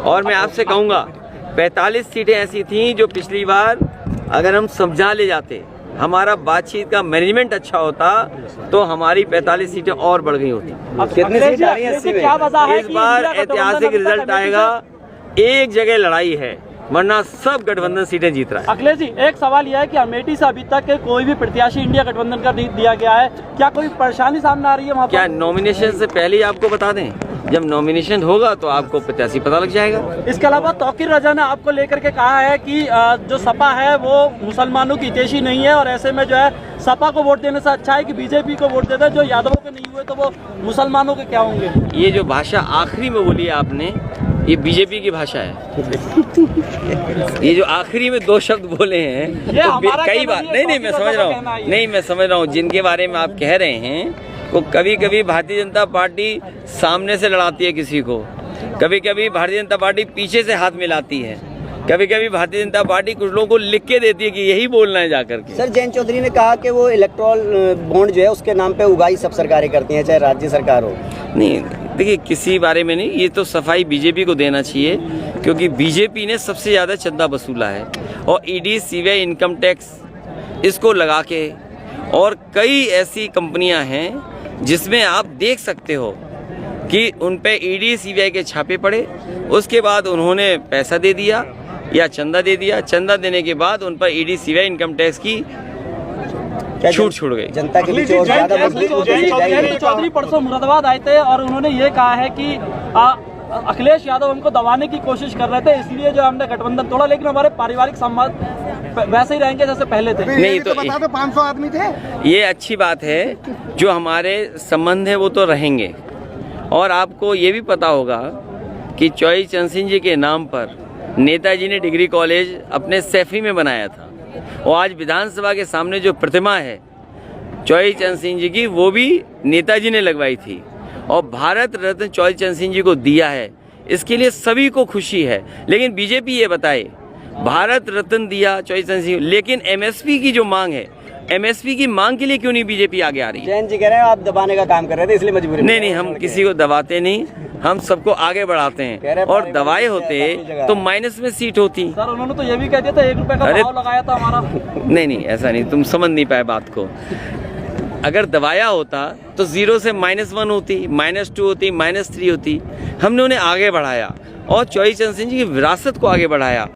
और मैं आपसे कहूँगा 45 सीटें ऐसी थीं जो पिछली बार अगर हम समझा ले जाते, हमारा बातचीत का मैनेजमेंट अच्छा होता तो हमारी 45 सीटें और बढ़ गई होती। कितनी सीट आ रही है इस बार ऐतिहासिक रिजल्ट आएगा। एक जगह लड़ाई है, वरना सब गठबंधन सीटें जीत रहा है। अखिलेश जी, एक सवाल यह है कि अमेठी से अभी तक कोई भी प्रत्याशी इंडिया गठबंधन का नहीं दिया गया है, क्या कोई परेशानी सामने आ रही है वहाँ पर? क्या नॉमिनेशन से पहले ही आपको बता दें? जब नॉमिनेशन होगा तो आपको प्रत्याशी पता लग जाएगा। इसके अलावा तौकीर रजा ने आपको लेकर के कहा है कि जो सपा है वो मुसलमानों की हितैषी नहीं है और ऐसे में जो है सपा को वोट देने से अच्छा है कि बीजेपी को वोट देते हैं। जो यादवों के नहीं हुए तो वो मुसलमानों के क्या होंगे? ये जो भाषा आखिरी में बोली आपने, ये बीजेपी की भाषा है। ये जो आखिरी में 2 शब्द बोले हैं तो कई बार नहीं मैं समझ रहा हूँ, मैं समझ रहा हूँ जिनके बारे में आप कह रहे हैं वो कभी कभी भारतीय जनता पार्टी सामने से लड़ाती है किसी को, कभी कभी भारतीय जनता पार्टी पीछे से हाथ मिलाती है, कभी कभी भारतीय जनता पार्टी कुछ लोगों को लिख के देती है कि यही बोलना है जाकर के। सर, जयंत चौधरी ने कहा कि वो इलेक्ट्रॉल बॉन्ड जो है उसके नाम पे उगाही सब सरकारें करती हैं, चाहे राज्य सरकार हो। नहीं देखिए, किसी बारे में नहीं, ये तो सफाई बीजेपी को देना चाहिए क्योंकि बीजेपी ने सबसे ज़्यादा चंदा वसूला है और ईडी सीबीआई इनकम टैक्स इसको लगा के, और कई ऐसी कंपनियां हैं जिसमें आप देख सकते हो कि उन पे ईडी सीबीआई के छापे पड़े, उसके बाद उन्होंने पैसा दे दिया या चंदा दे दिया, चंदा देने के बाद उन पर ईडी सीबीआई इनकम टैक्स की छूट छूट गई। जनता के बीच और ज्यादा चौधरी परसों मुरादाबाद आए थे और उन्होंने ये कहा है कि अखिलेश यादव हमको दबाने की कोशिश कर रहे थे, इसलिए जो हमने गठबंधन तोड़ा, लेकिन हमारे पारिवारिक संबंध वैसे ही रहेंगे जैसे पहले थे। नहीं तो बता दो 500 आदमी थे। ये अच्छी बात है, जो हमारे संबंध है वो तो रहेंगे। और आपको ये भी पता होगा कि चौधरी चरण सिंह जी के नाम पर नेताजी ने डिग्री कॉलेज अपने सैफी में बनाया था और आज विधानसभा के सामने जो प्रतिमा है चौधरी चरण सिंह जी की, वो भी नेताजी ने लगवाई थी और भारत रत्न चौधरी चरण सिंह जी को दिया है। इसके लिए सभी को खुशी है, लेकिन बीजेपी ये बताए भारत रत्न दिया चौधरी चरण सिंह, लेकिन एमएसपी की जो मांग है, एमएसपी की मांग के लिए क्यों नहीं बीजेपी आगे आ रही है? जयंत जी कह रहे हैं आप दबाने का काम कर रहे थे इसलिए मजबूरी। नहीं, हम किसी को दबाते नहीं, हम सबको आगे बढ़ाते हैं। और दबाए होते तो माइनस में सीट होती। सर, उन्होंने तो ये भी कह दिया था 1 रुपए का भाव लगाया था हमारा। नहीं ऐसा नहीं, तुम समझ नहीं पाए बात को। अगर दबाया होता तो 0 से -1 होती, -2 होती, -3 होती। हमने उन्हें आगे बढ़ाया और चौधरी चरण सिंह जी की विरासत को आगे बढ़ाया।